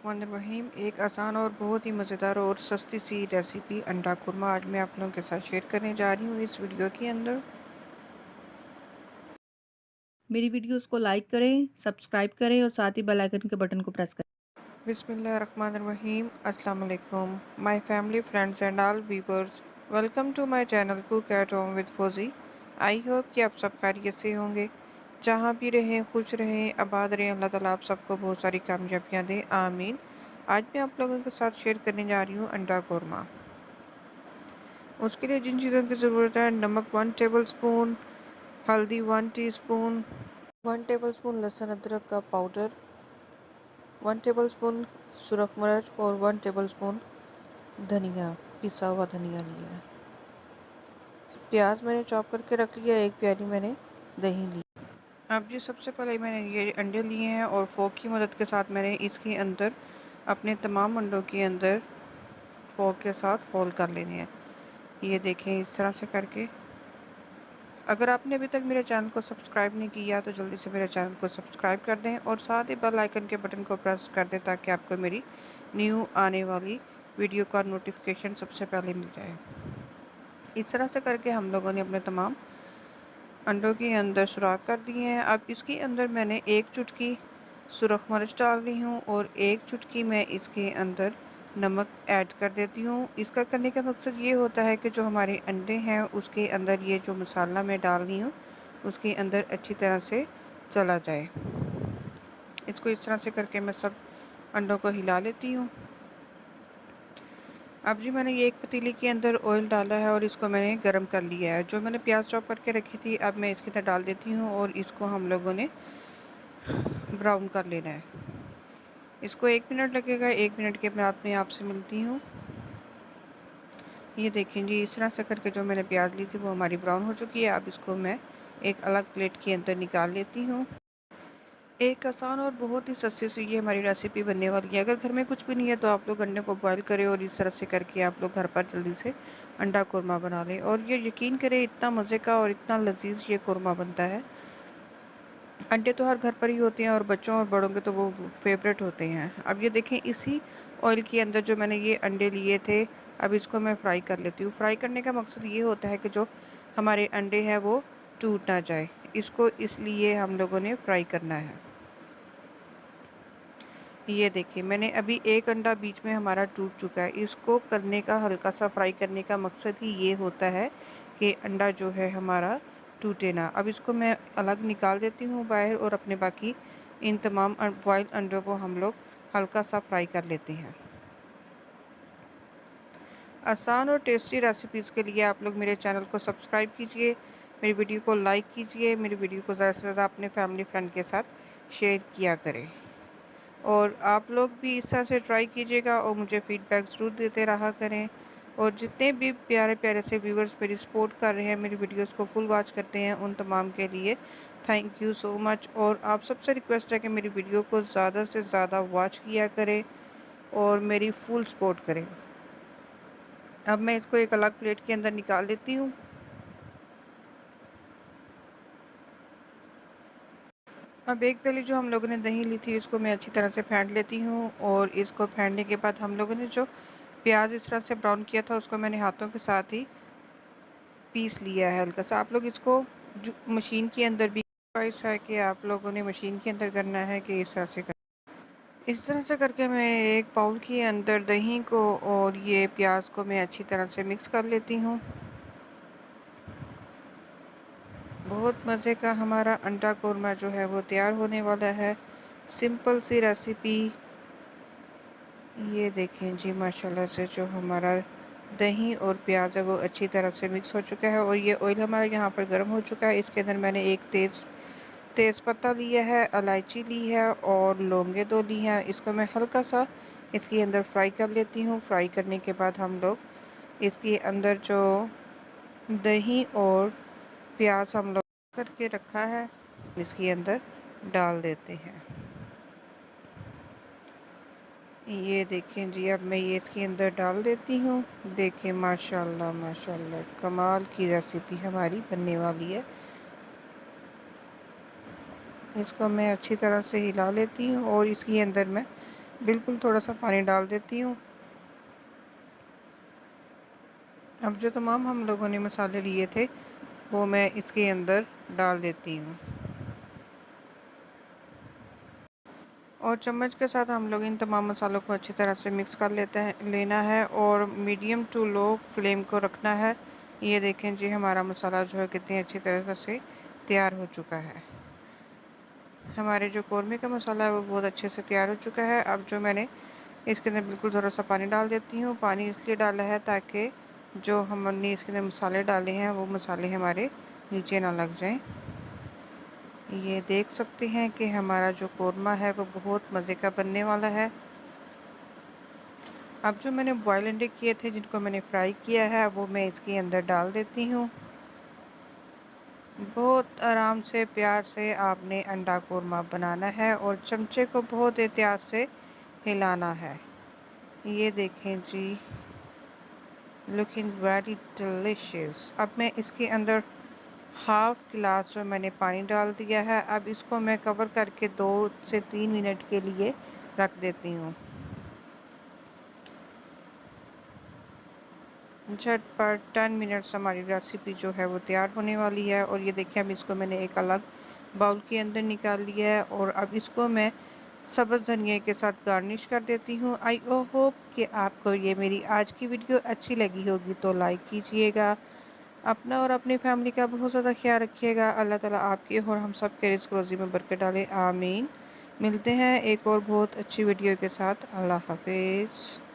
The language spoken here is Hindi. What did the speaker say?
बिस्मिल्लाहिर्रहमानिर्रहीम। एक आसान और बहुत ही मज़ेदार और सस्ती सी रेसिपी अंडा कुरमा आज मैं आप लोगों के साथ शेयर करने जा रही हूँ इस वीडियो के अंदर। मेरी वीडियोस को लाइक करें, सब्सक्राइब करें और साथ ही बेल आइकन के बटन को प्रेस करें। बिस्मिल्लाहिर्रहमानिर्रहीम। अस्सलाम वालेकुम my family, friends and all viewers. Welcome to my channel cook at home with Fauji. I hope कि आप सब खैरियत से होंगे, जहाँ भी रहें खुश रहें, आबाद रहें। अल्लाह ताला आप सबको बहुत सारी कामयाबियाँ दें, आमीन। आज मैं आप लोगों के साथ शेयर करने जा रही हूँ अंडा कुरमा। उसके लिए जिन चीज़ों की ज़रूरत है: नमक 1 टेबल स्पून, हल्दी 1 टीस्पून, 1 टेबल स्पून लहसुन अदरक का पाउडर, 1 टेबल स्पून सुरख मिर्च और 1 टेबल स्पून धनिया, पिसा हुआ धनिया लिया है। प्याज मैंने चॉप करके रख लिया, एक प्याली मैंने दही ली। अब जी सबसे पहले मैंने ये अंडे लिए हैं और फोक की मदद के साथ मैंने इसके अंदर अपने तमाम अंडों के अंदर फोक के साथ होल कर लेने हैं। ये देखें इस तरह से करके। अगर आपने अभी तक मेरे चैनल को सब्सक्राइब नहीं किया तो जल्दी से मेरे चैनल को सब्सक्राइब कर दें और साथ ही बेल आइकन के बटन को प्रेस कर दें ताकि आपको मेरी न्यू आने वाली वीडियो का नोटिफिकेशन सबसे पहले मिल जाए। इस तरह से करके हम लोगों ने अपने तमाम अंडों के अंदर सुराख कर दिए हैं। अब इसके अंदर मैंने 1 चुटकी सुरख मिर्च डाल रही हूँ और 1 चुटकी मैं इसके अंदर नमक ऐड कर देती हूँ। इसका करने का मकसद ये होता है कि जो हमारे अंडे हैं उसके अंदर ये जो मसाला मैं डाल रही हूँ उसके अंदर अच्छी तरह से चला जाए। इसको इस तरह से करके मैं सब अंडों को हिला लेती हूँ। अब जी मैंने ये एक पतीली के अंदर ऑयल डाला है और इसको मैंने गरम कर लिया है। जो मैंने प्याज चॉप करके रखी थी अब मैं इसके अंदर डाल देती हूँ और इसको हम लोगों ने ब्राउन कर लेना है। इसको 1 मिनट लगेगा, 1 मिनट के बाद मैं आपसे मिलती हूँ। ये देखें जी, इस तरह से करके जो मैंने प्याज ली थी वो हमारी ब्राउन हो चुकी है। अब इसको मैं एक अलग प्लेट के अंदर निकाल लेती हूँ। एक आसान और बहुत ही सस्ती सी ये हमारी रेसिपी बनने वाली है। अगर घर में कुछ भी नहीं है तो आप लोग अंडे को बॉईल करें और इस तरह से करके आप लोग घर पर जल्दी से अंडा कुरमा बना लें। और ये यकीन करें इतना मज़े का और इतना लजीज ये कुरमा बनता है। अंडे तो हर घर पर ही होते हैं और बच्चों और बड़ों के तो वो फेवरेट होते हैं। अब ये देखें इसी ऑयल के अंदर जो मैंने ये अंडे लिए थे अब इसको मैं फ्राई कर लेती हूँ। फ्राई करने का मकसद ये होता है कि जो हमारे अंडे हैं वो टूट ना जाए, इसको इसलिए हम लोगों ने फ्राई करना है। ये देखिए मैंने अभी एक अंडा बीच में हमारा टूट चुका है। इसको करने का, हल्का सा फ्राई करने का मकसद ही ये होता है कि अंडा जो है हमारा टूटे ना। अब इसको मैं अलग निकाल देती हूँ बाहर और अपने बाकी इन तमाम बॉइल्ड अंडों को हम लोग हल्का सा फ्राई कर लेते हैं। आसान और टेस्टी रेसिपीज़ के लिए आप लोग मेरे चैनल को सब्सक्राइब कीजिए, मेरी वीडियो को लाइक कीजिए, मेरी वीडियो को ज़्यादा से ज़्यादा अपने फैमिली फ्रेंड के साथ शेयर किया करें। और आप लोग भी इस तरह से ट्राई कीजिएगा और मुझे फ़ीडबैक ज़रूर देते रहा करें। और जितने भी प्यारे प्यारे से व्यूवर्स मेरी सपोर्ट कर रहे हैं, मेरी वीडियोस को फुल वॉच करते हैं, उन तमाम के लिए थैंक यू सो मच। और आप सबसे रिक्वेस्ट है कि मेरी वीडियो को ज़्यादा से ज़्यादा वॉच किया करें और मेरी फुल सपोर्ट करें। अब मैं इसको एक अलग प्लेट के अंदर निकाल लेती हूँ। अब एक प्याली जो हम लोगों ने दही ली थी इसको मैं अच्छी तरह से फेंट लेती हूँ और इसको फेंटने के बाद हम लोगों ने जो प्याज इस तरह से ब्राउन किया था उसको मैंने हाथों के साथ ही पीस लिया है हल्का सा। आप लोग इसको मशीन के अंदर भी, चॉइस है कि आप लोगों ने मशीन के अंदर करना है कि इस तरह से करना। इस तरह से करके मैं एक बाउल के अंदर दही को और ये प्याज को मैं अच्छी तरह से मिक्स कर लेती हूँ। बहुत मज़े का हमारा अंडा कोरमा जो है वो तैयार होने वाला है। सिंपल सी रेसिपी। ये देखें जी माशाल्लाह से जो हमारा दही और प्याज है वो अच्छी तरह से मिक्स हो चुका है और ये ऑयल हमारा यहाँ पर गर्म हो चुका है। इसके अंदर मैंने एक तेज़ पत्ता लिया है, इलायची ली है और लौंगे 2 ली हैं। इसको मैं हल्का सा इसके अंदर फ्राई कर लेती हूँ। फ्राई करने के बाद हम लोग इसके अंदर जो दही और प्याज हम लोग करके रखा है इसके अंदर डाल देते हैं। ये देखें जी, अब मैं ये इसके अंदर डाल देती हूँ। देखें माशाल्लाह माशाल्लाह कमाल की रेसिपी हमारी बनने वाली है। इसको मैं अच्छी तरह से हिला लेती हूँ और इसके अंदर मैं बिल्कुल थोड़ा सा पानी डाल देती हूँ। अब जो तमाम हम लोगों ने मसाले लिए थे वो मैं इसके अंदर डाल देती हूँ और चम्मच के साथ हम लोग इन तमाम मसालों को अच्छी तरह से मिक्स कर लेना है और मीडियम टू लो फ्लेम को रखना है। ये देखें जी हमारा मसाला जो है कितनी अच्छी तरह से तैयार हो चुका है। हमारे जो कौरमे का मसाला है वो बहुत अच्छे से तैयार हो चुका है। अब जो मैंने इसके अंदर बिल्कुल थोड़ा सा पानी डाल देती हूँ। पानी इसलिए डाला है ताकि जो हमने इसके अंदर मसाले डाले हैं वो मसाले हमारे नीचे ना लग जाएं। ये देख सकते हैं कि हमारा जो कौरमा है वो बहुत मज़े का बनने वाला है। अब जो मैंने बॉयल अंडे किए थे जिनको मैंने फ्राई किया है वो मैं इसके अंदर डाल देती हूँ। बहुत आराम से प्यार से आपने अंडा कौरमा बनाना है और चमचे को बहुत एहतियात से हिलाना है। ये देखें जी लुकिंग वेरी डिलीशियस। अब मैं इसके अंदर हाफ गिलास जो मैंने पानी डाल दिया है। अब इसको मैं कवर करके 2 से 3 मिनट के लिए रख देती हूँ। झटपट 10 मिनट्स हमारी रेसिपी जो है वो तैयार होने वाली है। और ये देखिए अब इसको मैंने एक अलग बाउल के अंदर निकाल लिया है और अब इसको मैं सब्ज़ धनिया के साथ गार्निश कर देती हूँ। आई होप कि आपको ये मेरी आज की वीडियो अच्छी लगी होगी तो लाइक कीजिएगा। अपना और अपनी फैमिली का बहुत ज़्यादा ख्याल रखिएगा। अल्लाह ताला आपके और हम सब के रिज़्क़ रोज़ी में बरकत डाले, आमीन। मिलते हैं एक और बहुत अच्छी वीडियो के साथ। अल्लाह हाफिज़।